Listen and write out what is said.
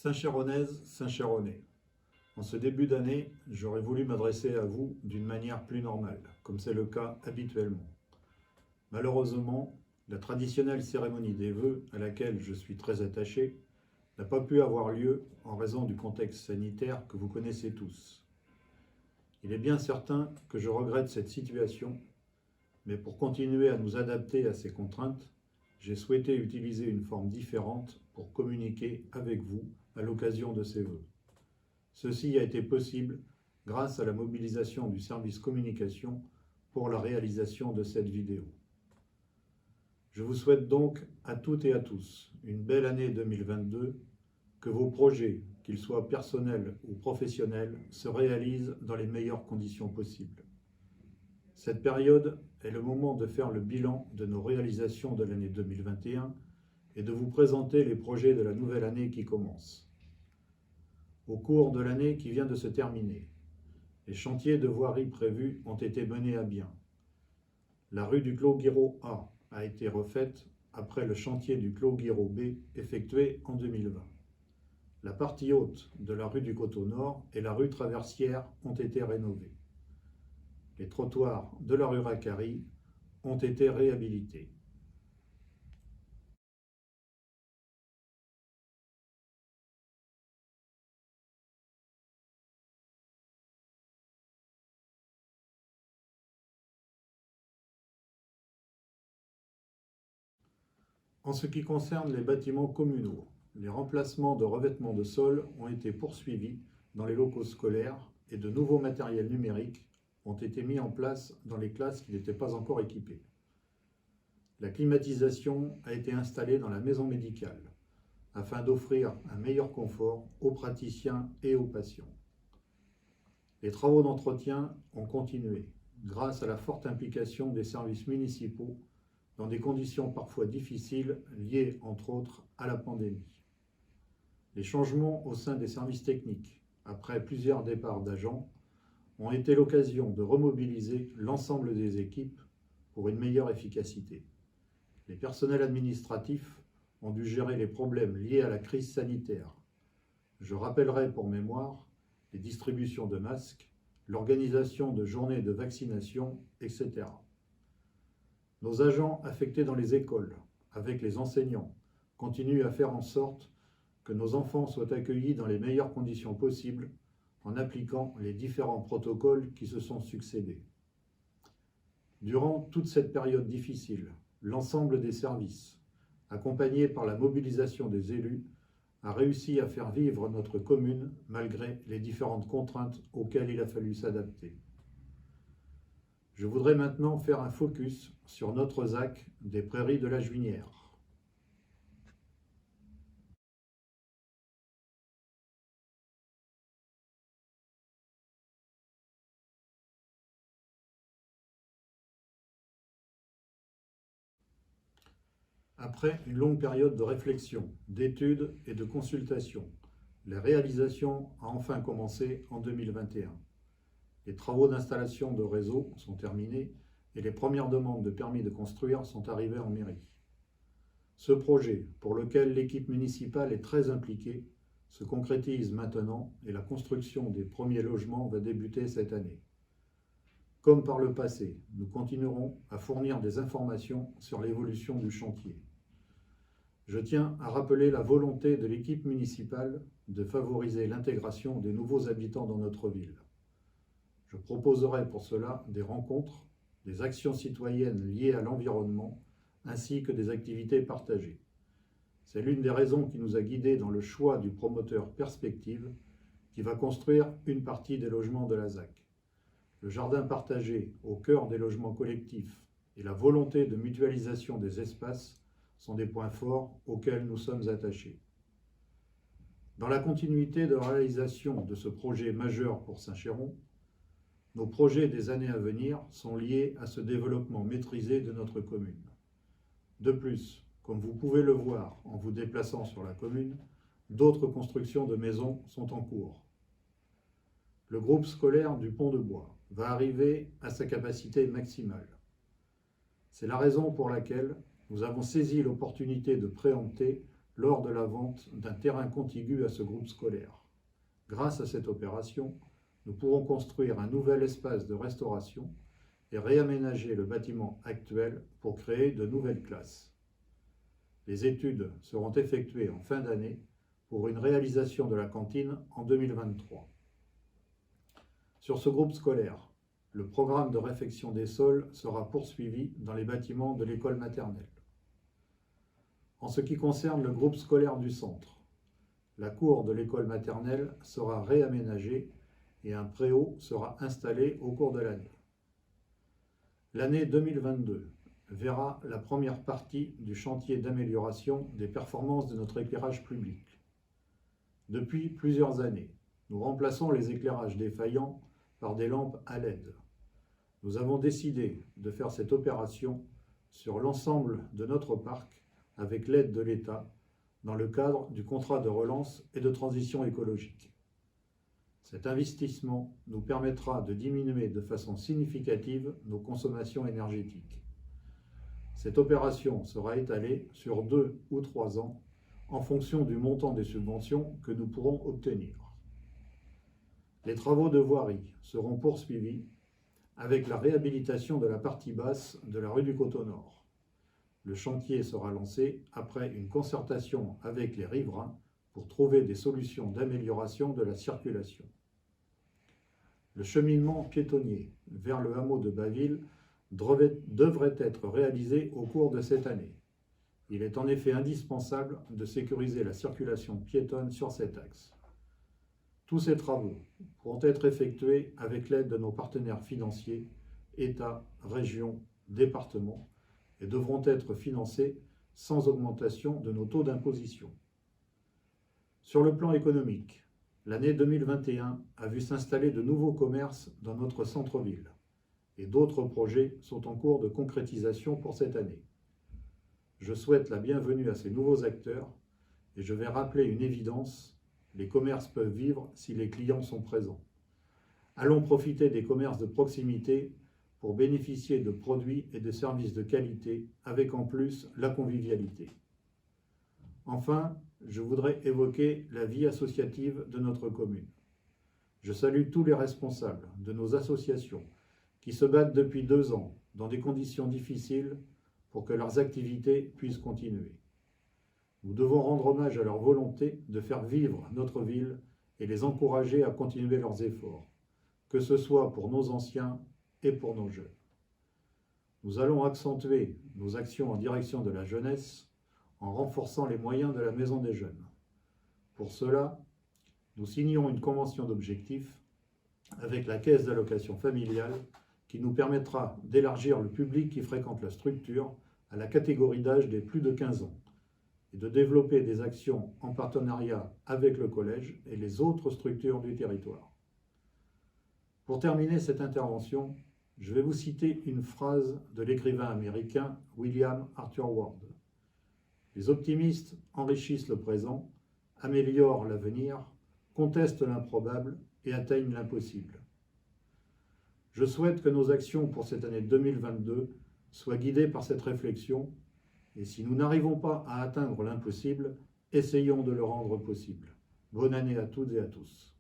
Saint-Chéronnaise, Saint-Chéronais. En ce début d'année, j'aurais voulu m'adresser à vous d'une manière plus normale, comme c'est le cas habituellement. Malheureusement, la traditionnelle cérémonie des vœux, à laquelle je suis très attaché, n'a pas pu avoir lieu en raison du contexte sanitaire que vous connaissez tous. Il est bien certain que je regrette cette situation, mais pour continuer à nous adapter à ces contraintes, j'ai souhaité utiliser une forme différente pour communiquer avec vous à l'occasion de ces vœux. Ceci a été possible grâce à la mobilisation du service communication pour la réalisation de cette vidéo. Je vous souhaite donc à toutes et à tous une belle année 2022, que vos projets, qu'ils soient personnels ou professionnels, se réalisent dans les meilleures conditions possibles. Cette période est le moment de faire le bilan de nos réalisations de l'année 2021 et de vous présenter les projets de la nouvelle année qui commence. Au cours de l'année qui vient de se terminer, les chantiers de voirie prévus ont été menés à bien. La rue du Clos Guiraud A été refaite après le chantier du Clos Guiraud B effectué en 2020. La partie haute de la rue du Coteau Nord et la rue Traversière ont été rénovées. Les trottoirs de la rue Racari ont été réhabilités. En ce qui concerne les bâtiments communaux, les remplacements de revêtements de sol ont été poursuivis dans les locaux scolaires et de nouveaux matériels numériques ont été mis en place dans les classes qui n'étaient pas encore équipées. La climatisation a été installée dans la maison médicale afin d'offrir un meilleur confort aux praticiens et aux patients. Les travaux d'entretien ont continué grâce à la forte implication des services municipaux dans des conditions parfois difficiles liées, entre autres, à la pandémie. Les changements au sein des services techniques, après plusieurs départs d'agents, ont été l'occasion de remobiliser l'ensemble des équipes pour une meilleure efficacité. Les personnels administratifs ont dû gérer les problèmes liés à la crise sanitaire. Je rappellerai pour mémoire les distributions de masques, l'organisation de journées de vaccination, etc. Nos agents affectés dans les écoles, avec les enseignants, continuent à faire en sorte que nos enfants soient accueillis dans les meilleures conditions possibles en appliquant les différents protocoles qui se sont succédés. Durant toute cette période difficile, l'ensemble des services, accompagné par la mobilisation des élus, a réussi à faire vivre notre commune malgré les différentes contraintes auxquelles il a fallu s'adapter. Je voudrais maintenant faire un focus sur notre ZAC des Prairies de la Juinière. Après une longue période de réflexion, d'études et de consultation, la réalisation a enfin commencé en 2021. Les travaux d'installation de réseau sont terminés et les premières demandes de permis de construire sont arrivées en mairie. Ce projet, pour lequel l'équipe municipale est très impliquée, se concrétise maintenant et la construction des premiers logements va débuter cette année. Comme par le passé, nous continuerons à fournir des informations sur l'évolution du chantier. Je tiens à rappeler la volonté de l'équipe municipale de favoriser l'intégration des nouveaux habitants dans notre ville. Je proposerai pour cela des rencontres, des actions citoyennes liées à l'environnement, ainsi que des activités partagées. C'est l'une des raisons qui nous a guidés dans le choix du promoteur Perspective, qui va construire une partie des logements de la ZAC. Le jardin partagé au cœur des logements collectifs et la volonté de mutualisation des espaces sont des points forts auxquels nous sommes attachés. Dans la continuité de la réalisation de ce projet majeur pour Saint-Chéron, nos projets des années à venir sont liés à ce développement maîtrisé de notre commune. De plus, comme vous pouvez le voir en vous déplaçant sur la commune, d'autres constructions de maisons sont en cours. Le groupe scolaire du Pont de Bois va arriver à sa capacité maximale. C'est la raison pour laquelle nous avons saisi l'opportunité de préempter lors de la vente d'un terrain contigu à ce groupe scolaire. Grâce à cette opération, nous pourrons construire un nouvel espace de restauration et réaménager le bâtiment actuel pour créer de nouvelles classes. Les études seront effectuées en fin d'année pour une réalisation de la cantine en 2023. Sur ce groupe scolaire, le programme de réfection des sols sera poursuivi dans les bâtiments de l'école maternelle. En ce qui concerne le groupe scolaire du centre, la cour de l'école maternelle sera réaménagée et un préau sera installé au cours de l'année. L'année 2022 verra la première partie du chantier d'amélioration des performances de notre éclairage public. Depuis plusieurs années, nous remplaçons les éclairages défaillants par des lampes à LED. Nous avons décidé de faire cette opération sur l'ensemble de notre parc avec l'aide de l'État dans le cadre du contrat de relance et de transition écologique. Cet investissement nous permettra de diminuer de façon significative nos consommations énergétiques. Cette opération sera étalée sur 2 ou 3 ans en fonction du montant des subventions que nous pourrons obtenir. Les travaux de voirie seront poursuivis avec la réhabilitation de la partie basse de la rue du Coteau-Nord. Le chantier sera lancé après une concertation avec les riverains pour trouver des solutions d'amélioration de la circulation. Le cheminement piétonnier vers le hameau de Baville devrait être réalisé au cours de cette année. Il est en effet indispensable de sécuriser la circulation piétonne sur cet axe. Tous ces travaux pourront être effectués avec l'aide de nos partenaires financiers, État, région, département, et devront être financés sans augmentation de nos taux d'imposition. Sur le plan économique, l'année 2021 a vu s'installer de nouveaux commerces dans notre centre-ville et d'autres projets sont en cours de concrétisation pour cette année. Je souhaite la bienvenue à ces nouveaux acteurs et je vais rappeler une évidence, les commerces peuvent vivre si les clients sont présents. Allons profiter des commerces de proximité pour bénéficier de produits et de services de qualité avec en plus la convivialité. Enfin, je voudrais évoquer la vie associative de notre commune. Je salue tous les responsables de nos associations qui se battent depuis 2 ans dans des conditions difficiles pour que leurs activités puissent continuer. Nous devons rendre hommage à leur volonté de faire vivre notre ville et les encourager à continuer leurs efforts, que ce soit pour nos anciens et pour nos jeunes. Nous allons accentuer nos actions en direction de la jeunesse en renforçant les moyens de la Maison des Jeunes. Pour cela, nous signons une convention d'objectifs avec la Caisse d'allocation familiale qui nous permettra d'élargir le public qui fréquente la structure à la catégorie d'âge des plus de 15 ans et de développer des actions en partenariat avec le collège et les autres structures du territoire. Pour terminer cette intervention, je vais vous citer une phrase de l'écrivain américain William Arthur Ward. Les optimistes enrichissent le présent, améliorent l'avenir, contestent l'improbable et atteignent l'impossible. Je souhaite que nos actions pour cette année 2022 soient guidées par cette réflexion et si nous n'arrivons pas à atteindre l'impossible, essayons de le rendre possible. Bonne année à toutes et à tous.